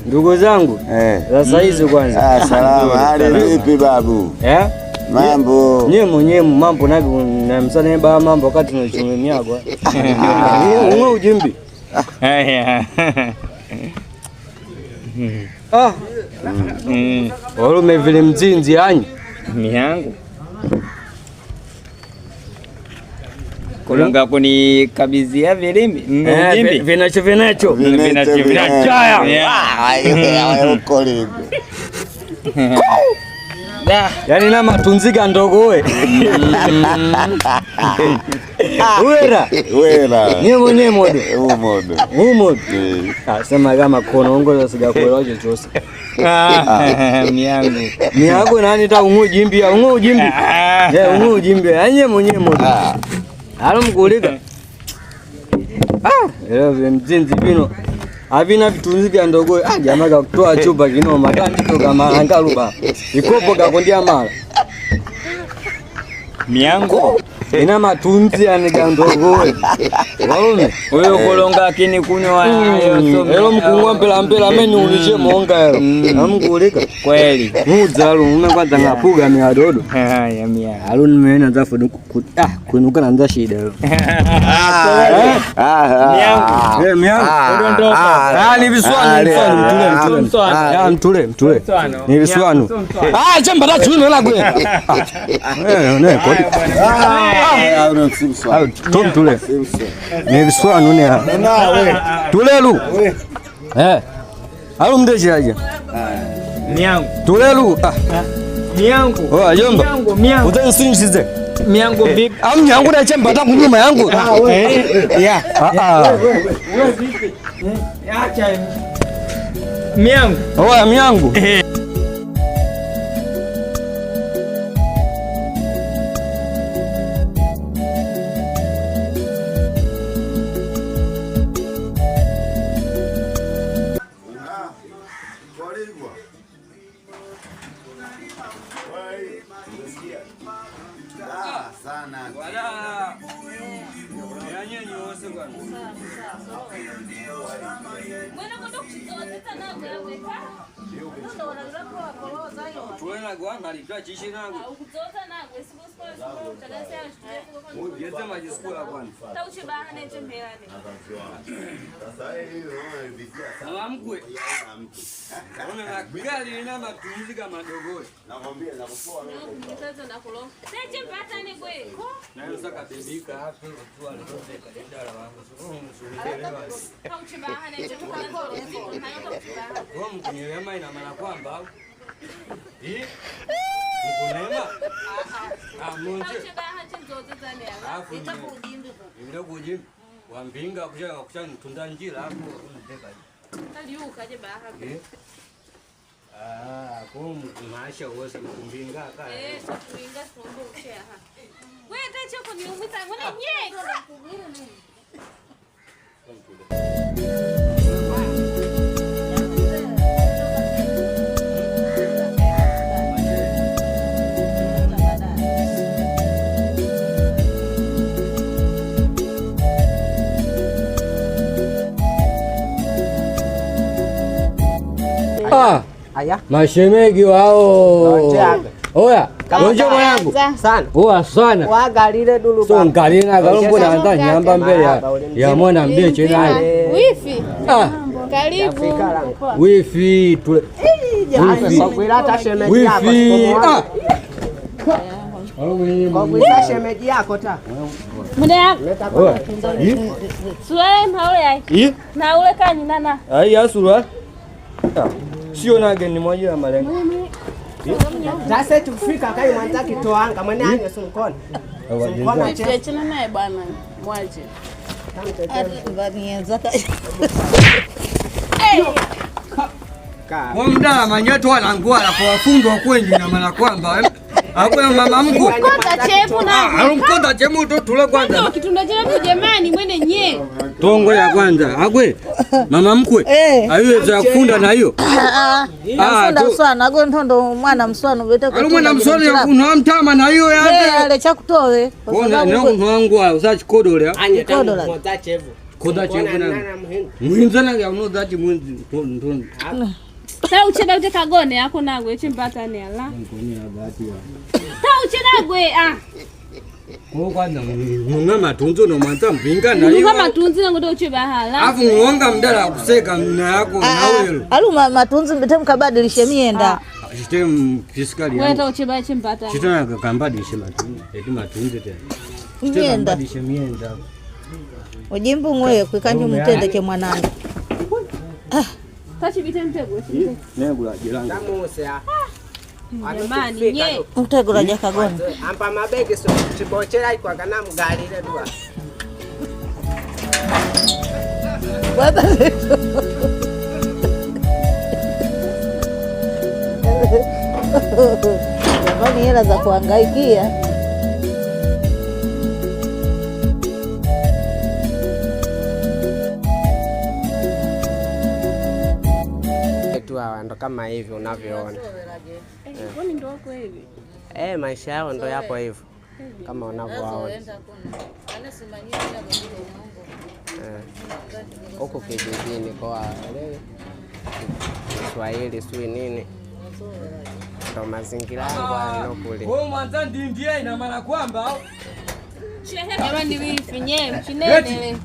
Ndugu zangu. Sasa hizi kwanza. Salama. Hali vipi babu? Mambo. Nyemo mambo na msana ba mambo wakati tunachumia kwa. Wewe ujimbi. Wale vile mzinzi yani. Miyangu. Kulonga kuni kabizia vilimi mjimbi vinacho yani na matunzika ndogo we wera nyemo umodo sema kama konongo sasa kuelewa chochote miyangu nani ta ungujimbi nyemo Halo mkulika. Leo mzinzi vino. Havina vitunzi vya ndogo. Jamaa kakutoa chupa kinoma kandi kama angaluba. Ikopo kakondia mala. Miyangu ina matunzi aniga ndogo. Waone. Wewe kolonga kini kunywa leo mkungwa mpela meni ulishe monga leo. Mkulika. Kweli. Muzalu kwanza ngapuga miadodo. Ya mia. Aluni mena zafu kuinuka na nza shida leo. Miyangu. Ni viswanu mtule. Ni viswanu. Chamba da chuno la gwe. Kodi. Tule. Ni viswanu ne. Tulelu. Halu mdeje aje. Miyangu. Tulelu. Miyangu. Ajomba. Miyangu. Utanisize. Miyangu vipi? Mnyangu na chamba ta kunyuma yangu. Wewe vipi? Acha. Miyangu. Miyangu. Wampinga kushaka tunda njira hapo unateka. Taliuka je baha. Kumasha wose kumbinga ka. Kumbinga sombo ushia ha. Wewe tacho kuniumita ngone nyeko kugira nini? Mashemegi wao. Oya, bonjo mwanangu. Sana. Sana. Wagalile dulu. So ngalina galombo na anda nyamba mbele ya mwana mbeche naye. Wifi. Karibu. Wifi tule. Wifi. Kwa kuisa shemeji yako ta. Mune yako. Suwe maule ya. Na ule kani nana. Asura. Sio nage ni moja ya malengo. Sasa tufika kai mwantaki toanga mwene anye sumkona. Sumkona chana naye bwana. Mwaje. Kwa mda manyeto wanangua kwa wafungwa kwenye na maana kwamba hapo mama mkuu. Mkonda chemu na. Mkonda chemu to tule kwanza. Ndio kitunda chetu jamani mwene nye. Tongo ya kwanza. Agwe. Mama mkwe. Aiweza kufunda na hiyo. Funda mswana ago ntondo mwana mswana bete ko. Mwana mswana ya kunwa mtama na hiyo yake. Ale cha kutowe. Kona ndio wangu usachi kodola. Anye kodola. koda chekuna muhinzana ya no dati muhinzi ton ta ucheda ute kagone yako nagwe chimbata ne ala ngoni abati ya ta ucheda gwe ko kwanza munga matunzo no manta mpinga na munga matunzo ngodo ucheba hala afu muonga mdala kuseka mna yako na wewe alu matunzo mbetem kabadilishe mienda system fiscal ya wewe ucheba chimbata chitana kambadilishe matunzo eti matunzo tena mienda ujimbu ngoye kwikanje mutende ke mwanangu tachi bitentego negula jiranga Ndamuse ya. Jamani nye utegula jakagona ampa mabege so chibochera kwa kana mugalire dua baba jamani hela za kuhangaikia ndo kama hivi unavyoona. Kwani ndo wako hivi? Maisha yao ndo yapo hivyo kama unavyoona. Huko kijijini kwa Kiswahili sui nini ndo mazingira yangu kule. Kwa mwanza ndiye ina maana kwamba jamani wifi nyewe mchinene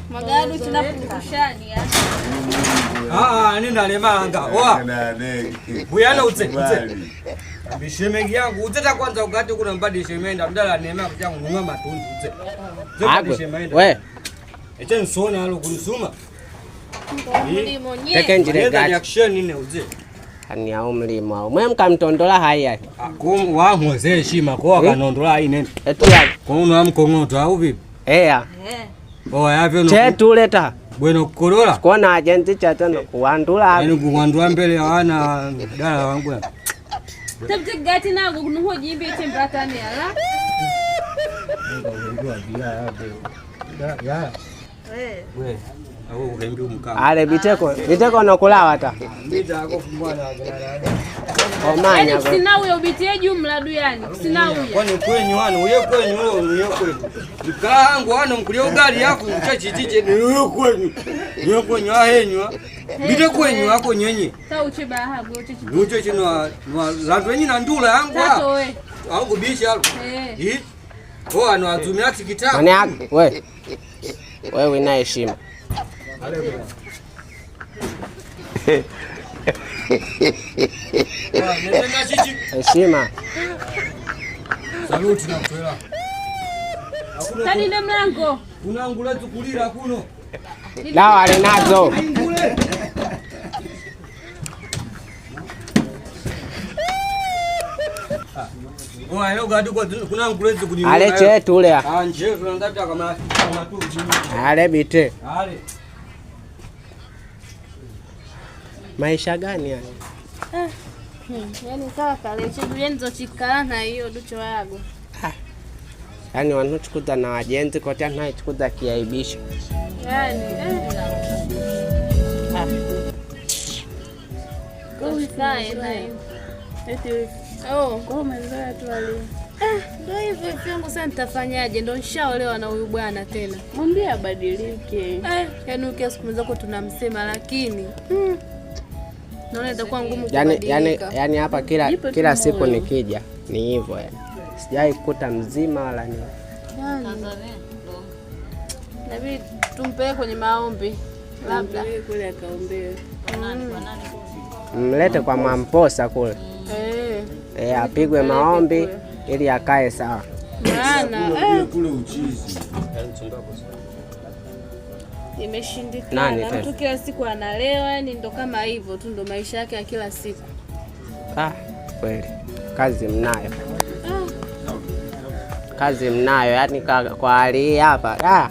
magadu tunapungushani nenda lemanga oa buyana utse bishemengi yangu uteta kwanza ugati kuna mbadi shemenda mdala nema kujangu nunga matunzi utse we eche nsona alo kunisuma teke njire gati action nine utse hani au mlimo mwe mkamtondola haya akumu wa mwoze heshima kwa kanondola hai nene etu ya kwa uno amkongoto au vipi oa yavyo no chetu leta bueno kukorola kuona agenti chatano kuandula yani kuandua mbele ya wana dala wangu ya tabte gati nago kunuho jimbe chimbata ne ala we au ukembi umkanga ale biteko nokulawa ta mbita ako kumwana omanya kwa sina huyo bitie jumla duyani sina huyo kwani kwenyu wana uye kwenyu leo uye kwenyu nikaangu wana mkulia ugali yako mchachichiche ni uye kwenyu ahenywa bite kwenyu ako nyenye ta uchiba hago uche chino zantu wenyi na ndula yangu tato we au kubisha oa no azumia tikitaka mane yako wewe na heshima heshima saluti na kwela tani na mlango unangula tukulira kuno dawa alinazo oa leo gadi kwa kuna ngulezi kuni ale chetu ule anje tunataka kama tu chini ale bite ale maisha gani yani yani sawa kale chibuyenzo chikala na hiyo ducho yago yani wanochukuza na agenti kote anachukuza kiaibisha yani Usae nayo. Kwa umezoea tu wale. Ndio hivyo vyangu sasa nitafanyaje? Ndio nishaolewa na huyu bwana tena. Mwambie abadilike. Yaani ukiasi kumzako tunamsema lakini naona itakuwa ngumu kubadilika. Yani hapa kila siku nikija ni hivyo yani. Sijai kukuta mzima wala nini. Nabii tumpeleke kwenye maombi. Labda kule akaombewe. Mlete kwa Mamposa kule. Apigwe maombi ili akae sawa. Maana kule uchizi. imeshindikana. Mtu kila siku analewa, yani ndo kama hivyo tu ndo maisha yake ya kila siku. Kweli. Kazi mnayo. Kazi mnayo yani kwa hali hapa.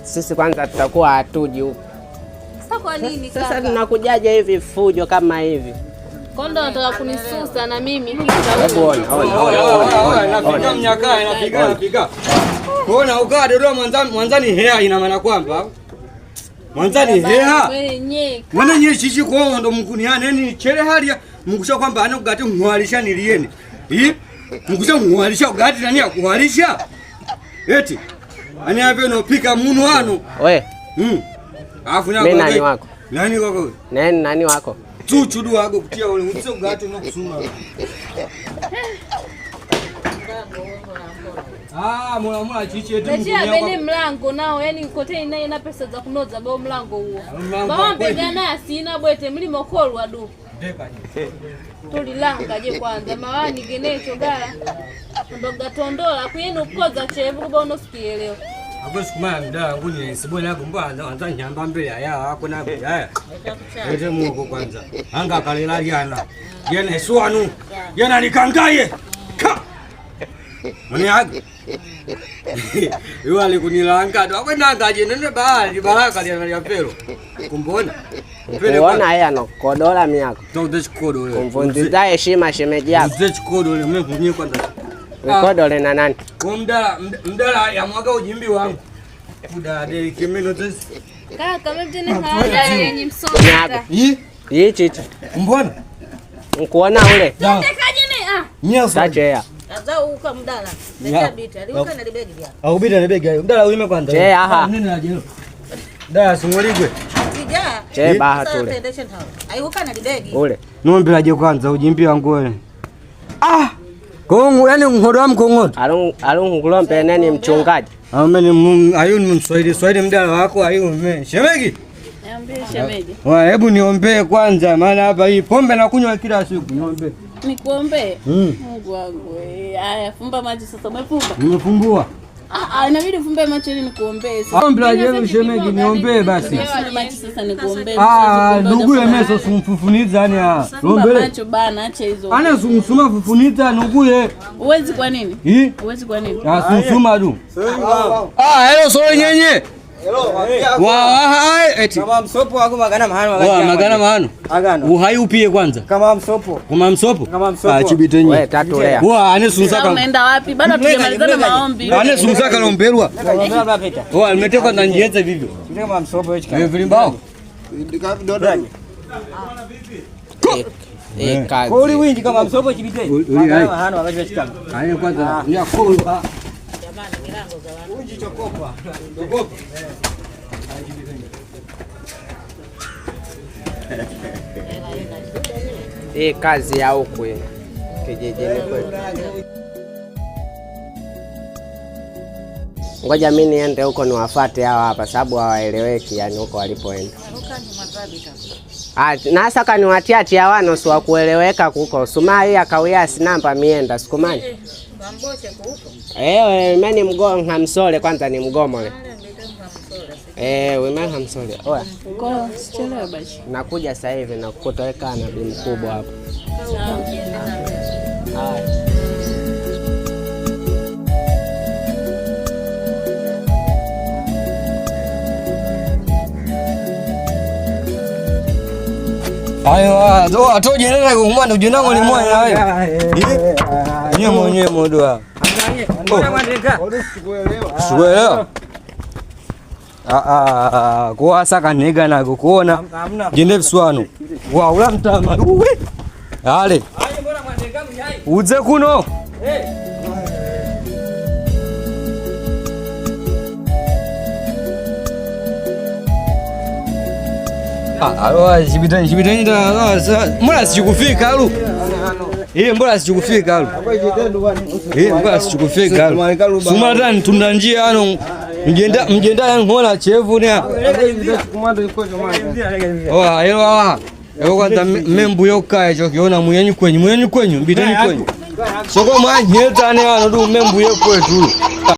Sisi kwanza tutakuwa hatuji huko. Sasa kwa nini kaka? Sasa tunakujaje hivi fujo kama hivi? Kondo nataka kunisusa na mimi nafika mnyaka nafika. Kuona ukaa Dodoma mwanzani hea ina maana kwamba mwanzani hea mwenye chichi kwa ndo mkuniane yani chere hali mkusha kwamba ana ugati mwalisha nilieni. Mkusha mwalisha ugati nani akuwalisha? Eti Ani hapo nopika munu wanu. We. Alafu na nani wako? Nani wako? Nani wako? Chuchu wako kutia ule mtso ngato no kusuma. Mula chichi yetu. Najia bende mlango nao, yani kote ina pesa za kunoza bao mlango huo. Mama mpegana asina bwete mlimo kolwa du. Tulilanga je kwanza mawani genecho gala. Ndoga tondola kuyenu koza chevu kuba unosikielewa. Hapo sikumaya mdala nguni sibona yako mbanda anza nyamba mbele aya wako na haya. Ete Mungu kwanza. Anga kalela yana. Yana swanu. Yana nikangaye. Ka. Mani hagi. Yule kunilanga ndo akwenda je nene bahali baraka ya pelo. Kumbona. Unaona haya no kodola miako. Tonde chikodo. Kumvundiza heshima shemeji yako. Tonde chikodo mimi kunyi kwanza. Kodole na nani? Mdala ya mwaga ujimbi wangu. Kuda de kimeno tesi. Kaka mtene haja yenye msonga. Hii chichi. Mbona? Nkuona ule. Tekaje ni Nyasa. Sachea. Aza uka mdala. Nekabita. Aliuka na libegi bia. Au bida na begi. Mdala ulime kwanza. Che aha. Nini ajelo? Dala sumuligwe. Sija. Che baha tule. Aliuka na libegi. Ule. Nombe aje kwanza ujimbi wangu wewe. Kongo yani mhodo wa mkongoto. Alungu kulombe nani mchungaji. Ameni ayuni mswahili mdala wako ayuni. Shemegi. Niambie shemeji. Hebu niombee kwanza maana hapa hii pombe na kunywa kila siku. Niombe. Nikuombe? Mungu wangu. Haya fumba macho sasa umefumba. Nimefumbua. Inabidi fumbe macho ili nikuombee. Ombi la jeu shemeji niombee basi. Fumba macho sasa nikuombee. Ndugu yemeso sumfufuniza yani Lombele. Macho bana acha hizo. Ana sumsuma fufuniza nduguye. Uwezi kwa nini? Uwezi kwa nini? Sumsuma du. Hello solo nyenye. Eti kama msopo wako magana mahano magana mahano agano uhai upie kwanza kama msopo chibitenye wewe tatu lea ane sunzaka unaenda wapi bado hatujamalizana maombi ane sunzaka lomberwa alimete kwanza njienze vivyo kama msopo hicho kama vilimbao kazi kuli wingi kama msopo chibitenye magana mahano wakati chikama ane kwanza ni akulu jamani milango za watu unji chokopa hii kazi ya huku kijijini kwetu. Ngoja mimi niende huko niwafuate hawa hapa sababu hawaeleweki yani huko walipoenda. Na saka niwatiati hawano si wa kueleweka huko. Suma hii akawia sinamba mienda sikumani. Mboshe huko. Mimi mgongo hamsole kwanza ni mgomole. Wewe hamsole. Oya. Kwa sichelewe basi. Nakuja sasa hivi na kutoweka na bibi mkubwa hapo. Ayo, ndo atoje nenda kumwanda ujinango ni moyo hayo. Ni mwenyewe modwa. Mbona mwandika? Sikuelewa. Kwa saka nega na kuona. Jinde biswano. Wa ula mtama. Uwe. Ale. Mbona mwandika mjai? Uze kuno. Alo, jibitani da mbona sikufika alu. Mbona sikufika alu. Mbona sikufika alu. Sumatani tunda njia ano mjenda yangola chevu ne. Kwanza membu yoka hicho kiona muyenyu kwenyu mbitani kwenyu. Soko mwanyeta ne ano du membu yekwetu.